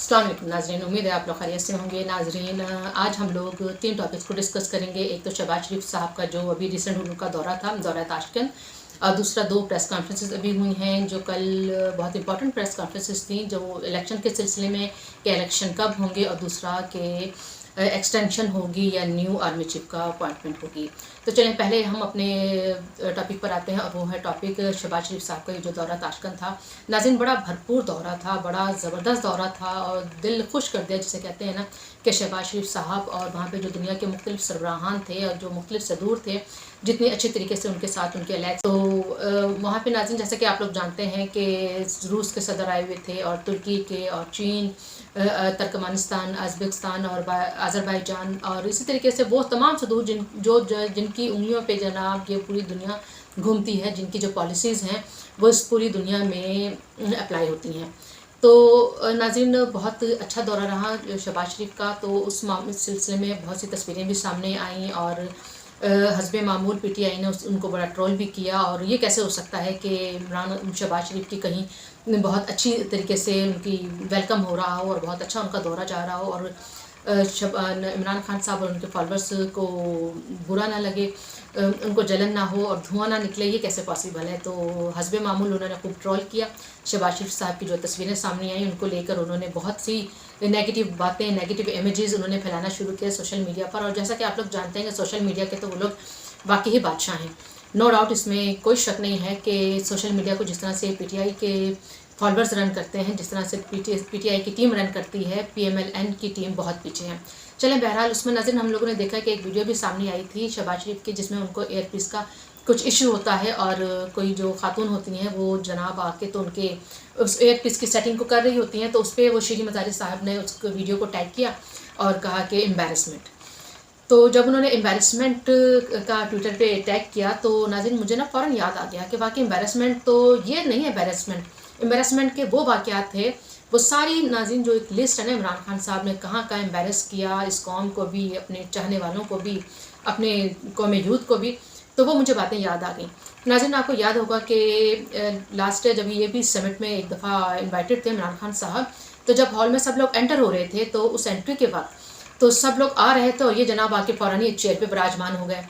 अस्सलाम वालेकुम नाज़रीन, उम्मीद है आप लोग खैरियत से होंगे। नाज़रीन, आज हम लोग 3 टॉपिक्स को डिस्कस करेंगे। एक तो शहबाज शरीफ साहब का जो अभी रिसेंट उनका दौरा था, दौरा ताशकंद, और दूसरा 2 प्रेस कॉन्फ्रेंसेस अभी हुई हैं जो कल बहुत इंपॉर्टेंट प्रेस कॉन्फ्रेंसेस थी, जो इलेक्शन के सिलसिले में कि इलेक्शन कब होंगे, और दूसरा कि एक्सटेंशन होगी या न्यू आर्मी चीफ का अपॉइंटमेंट होगी। तो चलें पहले हम अपने टॉपिक पर आते हैं, और वो है टॉपिक शहबाज शरीफ साहब का जो दौरा ताशकंद था। नाज़रीन, बड़ा भरपूर दौरा था, बड़ा ज़बरदस्त दौरा था, और दिल खुश कर दिया जिसे कहते हैं ना, कि शहबाज शरीफ साहब और वहाँ पे जो दुनिया के मुख्तलिफ सरबराहान थे और जो मुख्तलिफ सदूर थे, जितने अच्छे तरीके से उनके साथ उनके अलैद। तो वहाँ पे नाज़रीन, जैसे कि आप लोग जानते हैं कि रूस के सदर आए हुए थे, और तुर्की के, और चीन, तुर्कमेनिस्तान, उज़्बेकिस्तान और अज़रबैजान, और इसी तरीके से वो तमाम सदूर जिनकी उंगलियों पे जनाब ये पूरी दुनिया घूमती है, जिनकी जो पॉलिसीज़ हैं वो इस पूरी दुनिया में अप्लाई होती हैं। तो नाज़रीन, बहुत अच्छा दौरा रहा शहबाज शरीफ का। तो उस सिलसिले में बहुत सी तस्वीरें भी सामने आईं, और हस्बे मामूल पीटीआई ने उनको बड़ा ट्रोल भी किया। और ये कैसे हो सकता है कि शहबाज शरीफ की कहीं बहुत अच्छी तरीके से उनकी वेलकम हो रहा हो और बहुत अच्छा उनका दौरा जा रहा हो, और इमरान खान साहब और उनके फॉलोअर्स को बुरा ना लगे, उनको जलन ना हो और धुआं ना निकले, ये कैसे पॉसिबल है। तो हस्बे मामूल उन्होंने खूब ट्रोल किया। शहबाज शरीफ साहब की जो तस्वीरें सामने आई उनको लेकर उन्होंने बहुत सी नेगेटिव बातें, नेगेटिव इमेजेस उन्होंने फैलाना शुरू किया सोशल मीडिया पर। और जैसा कि आप लोग जानते हैं कि सोशल मीडिया के तो वो लोग वाकई ही बादशाह हैं, नो डाउट, इसमें कोई शक नहीं है कि सोशल मीडिया को जिस तरह से पीटीआई के फॉलोअर्स रन करते हैं, जिस तरह से पीटीआई की टीम रन करती है, पीएमएलएन की टीम बहुत पीछे है। चलें, बहरहाल उसमें नाज़रीन हम लोगों ने देखा कि एक वीडियो भी सामने आई थी शहबाज शरीफ की, जिसमें उनको एयरपीस का कुछ इशू होता है, और कोई जो खातून होती हैं वो जनाब आके तो उनके उस एयरपीस की सेटिंग को कर रही होती हैं। तो उस पर वो शीरी मज़ारी साहब ने उस वीडियो को टैग किया और कहा कि एम्बैरसमेंट। तो जब उन्होंने एम्बैरसमेंट का ट्विटर पे टैग किया तो नाज़रीन मुझे ना फ़ौरन याद आ गया कि वाकई एम्बैरसमेंट तो ये नहीं है। एम्बैरसमेंट के वो वाक़यात थे, वो सारी नाज़रीन जो एक लिस्ट है ना, इमरान खान साहब ने कहाँ कहाँ एम्बैरस किया इस कौम को भी, अपने चाहने वालों को भी, अपने कौम यूथ को भी, तो वो मुझे बातें याद आ गई। नाज़रीन, आपको याद होगा कि लास्ट जब ये भी समिट में एक दफ़ा इन्वाइटेड थे इमरान खान साहब, तो जब हॉल में सब लोग एंटर हो रहे थे तो उस एंट्री के वक्त तो सब लोग आ रहे थे, और ये जनाब आके फ़ौरन ही चेयर पे विराजमान हो गए।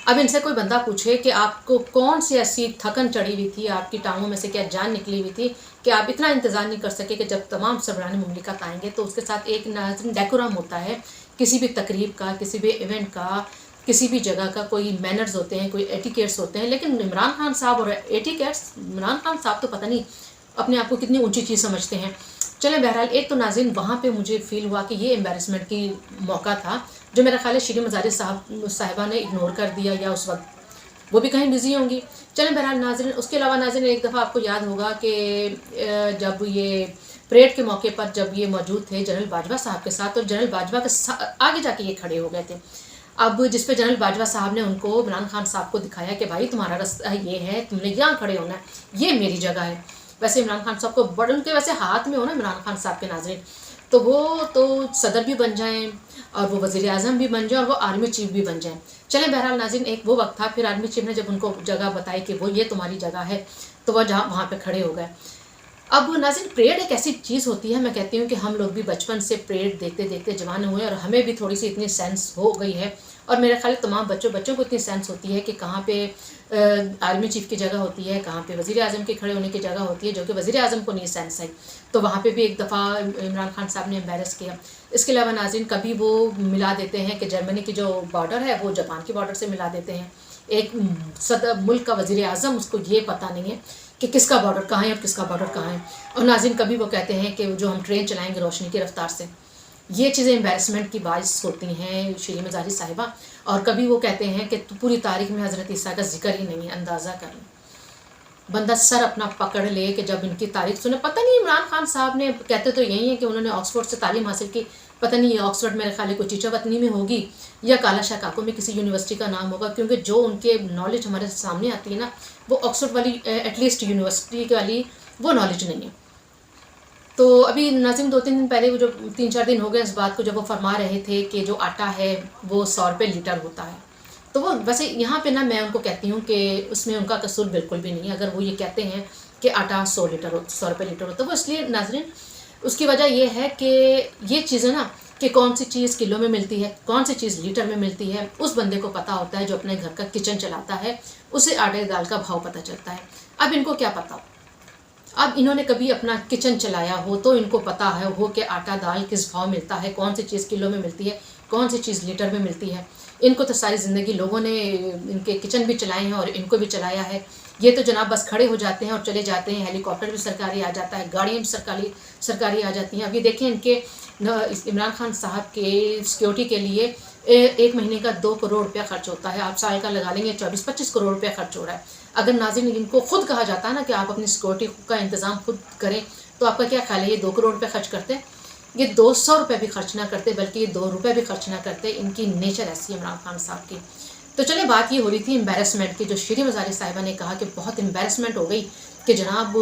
अब इनसे कोई बंदा पूछे कि आपको कौन सी ऐसी थकन चढ़ी हुई थी, आपकी टांगों में से क्या जान निकली हुई थी कि आप इतना इंतज़ार नहीं कर सके कि जब तमाम सरबराह मुमलिकत आएंगे तो उसके साथ एक नाज़रीन डेकोरम होता है, किसी भी तकरीब का, किसी भी इवेंट का, किसी भी जगह का कोई मैनर्स होते हैं, कोई एटिकेट्स होते हैं। लेकिन इमरान खान साहब और एटिकेट्स, इमरान खान साहब तो पता नहीं अपने आप को कितनी ऊंची चीज़ समझते हैं। चलें, बहरहाल एक तो नाज़रीन वहाँ पे मुझे फ़ील हुआ कि ये एम्बैरसमेंट की मौका था, जो मेरा ख्याल है शीरी मज़ारी साहिबा ने इग्नोर कर दिया, या उस वक्त वो भी कहीं बिज़ी होंगी। चलें, बहरहाल नाज़रीन उसके अलावा नाज़रीन एक दफ़ा आपको याद होगा कि जब ये परेड के मौके पर जब ये मौजूद थे जनरल बाजवा साहब के साथ, और जनरल बाजवा के आगे जाके ये खड़े हो गए थे। अब जिस पे जनरल बाजवा साहब ने उनको इमरान खान साहब को दिखाया कि भाई तुम्हारा रास्ता ये है, तुमने यहाँ खड़े होना है, ये मेरी जगह है। वैसे इमरान खान साहब को बड़े उनके वैसे हाथ में हो ना इमरान खान साहब के नाज़रीन, तो वो तो सदर भी बन जाएं, और वो वज़ीर आज़म भी बन जाएं, और वो आर्मी चीफ भी बन जाएं। चलें, बहरहाल नाज़रीन एक वो वक्त था, फिर आर्मी चीफ ने जब उनको जगह बताई कि वो ये तुम्हारी जगह है, तो वह वहाँ पे खड़े हो गए। अब नाज़रीन परेड एक ऐसी चीज़ होती है, मैं कहती हूँ कि हम लोग भी बचपन से परेड देखते देखते जवान हुए, और हमें भी थोड़ी सी इतनी सेंस हो गई है, और मेरे ख्याल तमाम बच्चों को इतनी सेंस होती है कि कहाँ पे आर्मी चीफ की जगह होती है, कहाँ पे वज़ीर आज़म के खड़े होने की जगह होती है, जो कि वज़ीर आज़म को नहीं सेंस आई। तो वहाँ पे भी एक दफ़ा इमरान खान साहब ने एम्बैरस किया। इसके अलावा नाज़रीन कभी वो मिला देते हैं कि जर्मनी की जो बॉर्डर है वो जापान की बॉर्डर से मिला देते हैं। एक सदर मुल्क का वज़ीर आज़म, उसको ये पता नहीं है कि किसका बॉर्डर कहाँ है और किसका बॉर्डर कहाँ है। और नाज़रीन कभी वो कहते हैं कि जो हम ट्रेन चलाएँगे रोशनी की रफ्तार से। ये चीज़ें एम्बैरसमेंट की बाइस होती हैं शीरी मज़ारी साहिबा। और कभी वो कहते हैं कि पूरी तारीख में हज़रत ईसा का जिक्र ही नहीं है, अंदाज़ा कर लो। बंदा सर अपना पकड़ ले कि जब इनकी तारीख सुने, पता नहीं इमरान खान साहब ने, कहते तो यही है कि उन्होंने ऑक्सफोर्ड से तालीम हासिल की, पता नहीं ये ऑक्सफोर्ड मेरे ख्याल कोई चीचा वतनी में होगी या काला शाह काको में किसी यूनिवर्सिटी का नाम होगा, क्योंकि जो उनके नॉलेज हमारे सामने आती है ना, वो ऑक्सफोर्ड वाली एटलीस्ट यूनिवर्सिटी वाली वो नॉलेज नहीं है। तो अभी नाज़रीन 2-3 दिन पहले, वो जो 3-4 दिन हो गए इस बात को, जब वो फरमा रहे थे कि जो आटा है वो 100 रुपये लीटर होता है, तो वो वैसे यहाँ पे ना मैं उनको कहती हूँ कि उसमें उनका कसूर बिल्कुल भी नहीं है। अगर वो ये कहते हैं कि आटा 100 रुपये लीटर होता है, वो इसलिए नाज़रीन اس کی وجہ یہ ہے کہ یہ چیزیں نا کہ کون سی چیز کلو میں ملتی ہے، کون سی چیز لیٹر میں ملتی ہے، اس بندے کو پتہ ہوتا ہے جو اپنے گھر کا کچن چلاتا ہے، اسے آٹے دال کا بھاؤ پتہ چلتا ہے۔ اب ان کو کیا پتہ ہو، اب انہوں نے کبھی اپنا کچن چلایا ہو تو ان کو پتہ ہے ہو کہ آٹا دال کس بھاؤ ملتا ہے، کون سی چیز کلو میں ملتی ہے، کون سی چیز لیٹر میں ملتی ہے۔ ان کو تو ساری زندگی لوگوں نے ان کے کچن بھی چلائے ہیں اور ان کو بھی چلایا ہے۔ یہ تو جناب بس کھڑے ہو جاتے ہیں اور چلے جاتے ہیں، ہیلی کاپٹر بھی سرکاری آ جاتا ہے، گاڑیاں بھی سرکاری آ جاتی ہیں۔ اب یہ دیکھیں ان کے عمران خان صاحب کے سیکیورٹی کے لیے ایک مہینے کا 2 کروڑ روپیہ خرچ ہوتا ہے، آپ سال کا لگا لیں گے 24-25 کروڑ روپیہ خرچ ہو رہا ہے۔ اگر ناظرین ان کو خود کہا جاتا ہے نا کہ آپ اپنی سیکیورٹی کا انتظام خود کریں تو آپ کا کیا خیال ہے یہ 2 کروڑ روپے خرچ کرتے؟ یہ 200 روپے بھی خرچ نہ کرتے، بلکہ یہ 2 روپے بھی خرچ نہ کرتے۔ ان کی نیچر ایسی ہے عمران خان صاحب کی۔ تو چلے بات یہ ہو رہی تھی امبیرسمنٹ کی، جو شیریں مزاری صاحبہ نے کہا کہ بہت امبیرسمنٹ ہو گئی کہ جناب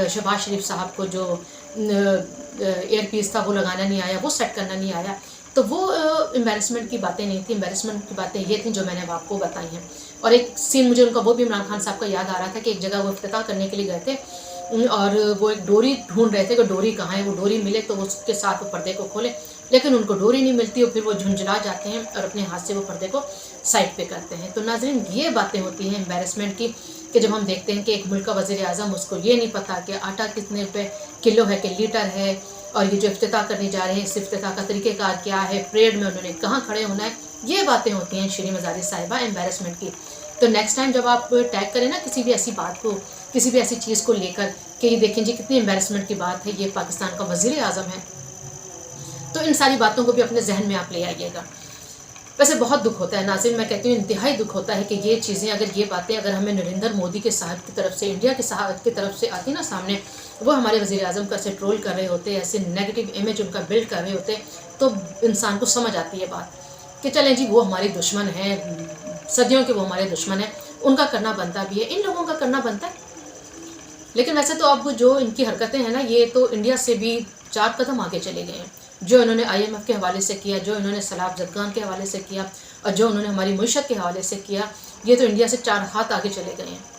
شہباز شریف صاحب کو جو ایئر پیس تھا وہ لگانا نہیں آیا، وہ سیٹ کرنا نہیں آیا۔ تو وہ امبیرسمنٹ کی باتیں نہیں تھیں، امبیرسمنٹ کی باتیں یہ تھیں جو میں نے آپ کو بتائی ہیں۔ اور ایک سین مجھے ان کا وہ بھی عمران خان صاحب کا یاد آ رہا تھا کہ ایک جگہ وہ افتتاح کرنے کے لیے گئے تھے اور وہ ایک ڈوری ڈھونڈ رہے تھے کہ ڈوری کہاں ہے، وہ ڈوری ملے تو اس کے ساتھ وہ پردے کو کھولے، لیکن ان کو ڈوری نہیں ملتی اور پھر وہ جھنجھلا جاتے ہیں اور اپنے ہاتھ سے وہ پردے کو سائڈ پہ کرتے ہیں۔ تو ناظرین یہ باتیں ہوتی ہیں امبیرسمنٹ کی کہ جب ہم دیکھتے ہیں کہ ایک ملک کا وزیر اعظم اس کو یہ نہیں پتہ کہ آٹا کتنے روپے کلو ہے کہ لیٹر ہے، اور یہ جو افتتاح کرنے جا رہے ہیں اس افتتاح کا طریقہ کار کیا ہے، پریڈ میں انہوں نے کہاں کھڑے ہونا ہے، یہ باتیں ہوتی ہیں شیریں مزاری صاحبہ امبیرسمنٹ کی۔ تو نیکسٹ ٹائم جب آپ ٹیگ کریں نا کسی بھی ایسی بات کو، کسی بھی ایسی چیز کو لے کر کہ یہ دیکھیں جی کتنی امبیرسمنٹ کی بات ہے، یہ پاکستان کا وزیر اعظم ہے، تو ان ساری باتوں کو بھی اپنے ذہن میں آپ لے آئیے گا۔ ویسے بہت دکھ ہوتا ہے ناظرین، میں کہتی ہوں انتہائی دکھ ہوتا ہے کہ یہ چیزیں اگر یہ باتیں اگر ہمیں نریندر مودی کے صاحب کی طرف سے، انڈیا کے صاحب کی طرف سے آتی نا سامنے، وہ ہمارے وزیر اعظم کا ایسے ٹرول کر رہے ہوتے، ایسے نیگیٹو امیج ان کا بلڈ کر رہے ہوتے، تو انسان کو سمجھ آتی ہے بات کہ چلیں جی وہ ہمارے دشمن ہیں، صدیوں کے وہ ہمارے دشمن ہیں، ان کا کرنا بنتا بھی ہے، ان لوگوں کا کرنا بنتا ہے۔ لیکن ویسے تو اب جو ان کی حرکتیں ہیں نا یہ تو انڈیا سے بھی 4 قدم آگے چلے گئے ہیں، جو انہوں نے IMF کے حوالے سے کیا، جو انہوں نے سیلاب زدگان کے حوالے سے کیا، اور جو انہوں نے ہماری معیشت کے حوالے سے کیا، یہ تو انڈیا سے 4 ہاتھ آگے چلے گئے ہیں۔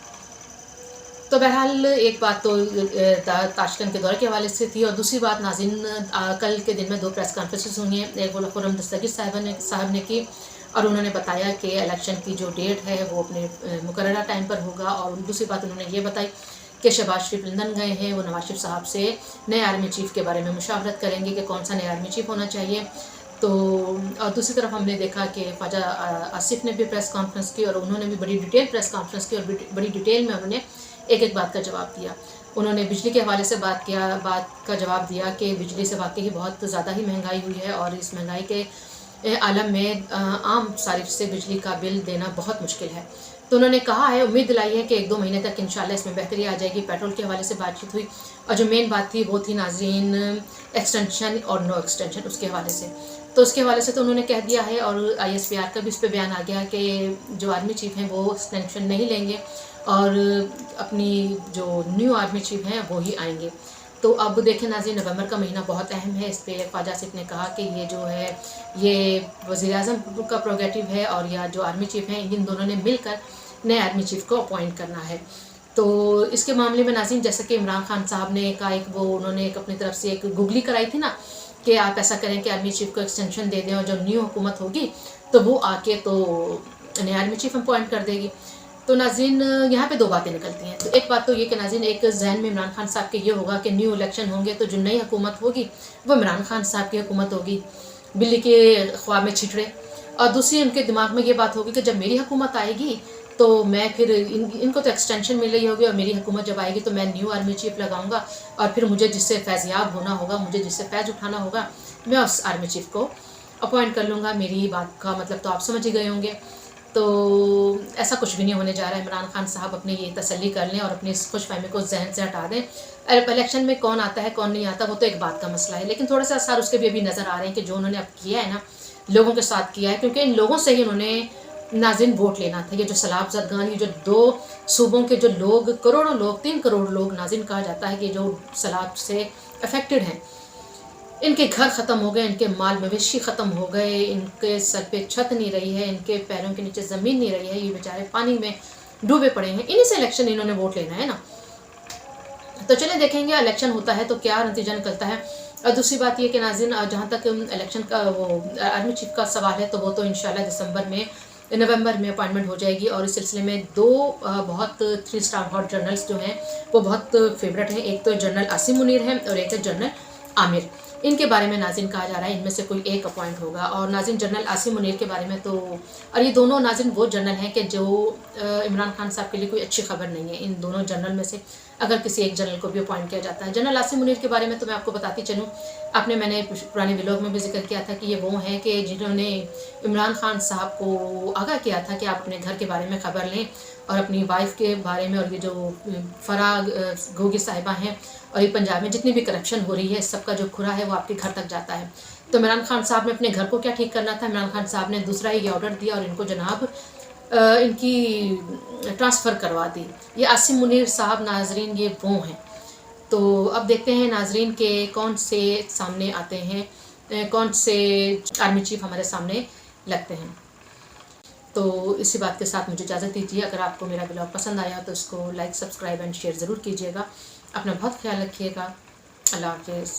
تو بہرحال ایک بات تو تاشکند کے دورے کے حوالے سے تھی، اور دوسری بات ناظرین کل کے دن میں 2 پریس کانفرنسز ہوئی ہیں، ایک خرم دستگیر صاحب نے کی اور انہوں نے بتایا کہ الیکشن کی جو ڈیٹ ہے وہ اپنے مقررہ ٹائم پر ہوگا، اور دوسری بات انہوں نے یہ بتائی کہ شہباز شریف لندن گئے ہیں، وہ نواز شریف صاحب سے نئے آرمی چیف کے بارے میں مشاورت کریں گے کہ کون سا نئے آرمی چیف ہونا چاہیے۔ تو اور دوسری طرف ہم نے دیکھا کہ خواجہ آصف نے بھی پریس کانفرنس کی اور انہوں نے بھی بڑی ڈیٹیل پریس کانفرنس کی اور بڑی ڈیٹیل میں انہوں نے ایک بات کا جواب دیا۔ انہوں نے بجلی کے حوالے سے بات کا جواب دیا کہ بجلی سے واقعی بہت زیادہ ہی مہنگائی ہوئی ہے، اور اس مہنگائی کے عالم میں عام صارف سے بجلی کا بل دینا بہت مشکل ہے۔ تو انہوں نے کہا ہے، امید دلائی ہے کہ 1-2 مہینے تک انشاءاللہ اس میں بہتری آ جائے گی۔ پیٹرول کے حوالے سے بات چیت ہوئی، اور جو مین بات تھی وہ تھی ناظرین ایکسٹینشن اور نو ایکسٹینشن، اس کے حوالے سے۔ تو اس کے حوالے سے تو انہوں نے کہہ دیا ہے، اور ISPR کا بھی اس پہ بیان آ گیا کہ جو آرمی چیف ہیں وہ ایکسٹینشن نہیں لیں گے، اور اپنی جو نیو آرمی چیف ہیں وہی آئیں گے۔ تو اب دیکھیں ناظرین نومبر کا مہینہ بہت اہم ہے، اس پہ خواجہ آصف نے کہا کہ یہ جو ہے یہ وزیر اعظم کا پروگیٹو ہے، اور یا جو آرمی چیف ہیں ان دونوں نے مل کر نئے آرمی چیف کو اپوائنٹ کرنا ہے۔ تو اس کے معاملے میں ناظرین جیسا کہ عمران خان صاحب نے کہا، انہوں نے اپنی طرف سے ایک گگلی کرائی تھی نا کہ آپ ایسا کریں کہ آرمی چیف کو ایکسٹینشن دے دیں، اور جب نیو حکومت ہوگی تو وہ آ کے تو نئے آرمی چیف اپوائنٹ کر دے گی۔ تو ناظرین یہاں پہ 2 باتیں نکلتی ہیں۔ تو ایک بات تو یہ کہ ناظرین ایک ذہن میں عمران خان صاحب کے یہ ہوگا کہ نیو الیکشن ہوں گے تو جو نئی حکومت ہوگی وہ عمران خان صاحب کی حکومت ہوگی، بلی کے خواب میں چھٹڑے۔ اور دوسری ان کے دماغ میں یہ بات ہوگی کہ جب میری حکومت آئے گی تو میں پھر ان کو تو ایکسٹینشن مل رہی ہوگی، اور میری حکومت جب آئے گی تو میں نیو آرمی چیف لگاؤں گا، اور پھر مجھے جس سے فیضیاب ہونا ہوگا، مجھے جس سے فیض اٹھانا ہوگا، میں اس آرمی چیف کو اپوائنٹ کر لوں گا۔ میری بات کا مطلب تو آپ سمجھ ہی گئے ہوں گے۔ تو ایسا کچھ بھی نہیں ہونے جا رہا ہے، عمران خان صاحب اپنی یہ تسلی کر لیں اور اپنی اس خوش فہمی کو ذہن سے ہٹا دیں۔ الیکشن میں کون آتا ہے کون نہیں آتا وہ تو ایک بات کا مسئلہ ہے، لیکن تھوڑے سے اثر اس کے بھی ابھی نظر آ رہے ہیں کہ جو انہوں نے اب کیا ہے نا لوگوں کے ساتھ کیا ہے، کیونکہ ان لوگوں سے ہی انہوں نے ناظرین ووٹ لینا تھا۔ یہ جو سیلاب زدگان، یہ جو 2 صوبوں کے جو لوگ، کروڑوں لوگ، 3 کروڑ لوگ ناظرین کہا جاتا ہے کہ جو سیلاب سے افیکٹڈ ہیں، ان کے گھر ختم ہو گئے، ان کے مال مویشی ختم ہو گئے، ان کے سر پہ چھت نہیں رہی ہے، ان کے پیروں کے نیچے زمین نہیں رہی ہے، یہ بیچارے پانی میں ڈوبے پڑے ہیں، انہی سے الیکشن انہوں نے ووٹ لینا ہے نا۔ तो चलिए देखेंगे इलेक्शन होता है तो क्या नतीजा निकलता है। और दूसरी बात ये कि नाज़रीन, जहाँ तक इलेक्शन का वो आर्मी चीफ का सवाल है, तो वो तो इंशाल्लाह नवंबर में अपॉइंटमेंट हो जाएगी। और इस सिलसिले में दो बहुत 3 स्टार हॉट जनरल्स जो हैं वो बहुत फेवरेट हैं। एक तो जनरल आसिम मुनीर है और एक है जनरल आमिर। इनके बारे में नाज़रीन कहा जा रहा है इनमें से कोई एक अपॉइंट होगा। और नाज़रीन जनरल आसिम मुनीर के बारे में तो, और ये दोनों नाज़रीन वो जनरल हैं कि जो इमरान खान साहब के लिए कोई अच्छी खबर नहीं है। इन दोनों जनरल में से अगर किसी एक जनरल को भी अपॉइंट किया जाता है। जनरल आसिम मुनीर के बारे में तो मैं आपको बताती चलूँ, मैंने पुराने व्लॉग में भी जिक्र किया था कि ये वो हैं कि जिन्होंने इमरान खान साहब को आगाह किया था कि आप अपने घर के बारे में ख़बर लें और अपनी वाइफ के बारे में, और ये जो फराग गोगी साहिबा हैं और ये पंजाब में जितनी भी करप्शन हो रही है, सबका जो खुरा है वो आपके घर तक जाता है। तो इमरान खान साहब ने अपने घर को क्या ठीक करना था, इमरान खान साहब ने दूसरा ही ऑर्डर दिया और इनको जनाब इनकी ट्रांसफ़र करवा दी। ये आसिम मुनीर साहब नाजरीन ये वो हैं। तो अब देखते हैं नाजरीन के कौन से सामने आते हैं, कौन से आर्मी चीफ हमारे सामने लगते हैं। तो इसी बात के साथ मुझे इजाज़त दीजिए। अगर आपको मेरा ब्लॉग पसंद आया तो इसको लाइक, सब्सक्राइब एंड शेयर ज़रूर कीजिएगा। अपना बहुत ख्याल रखिएगा। अल्लाह हाफ़िज़।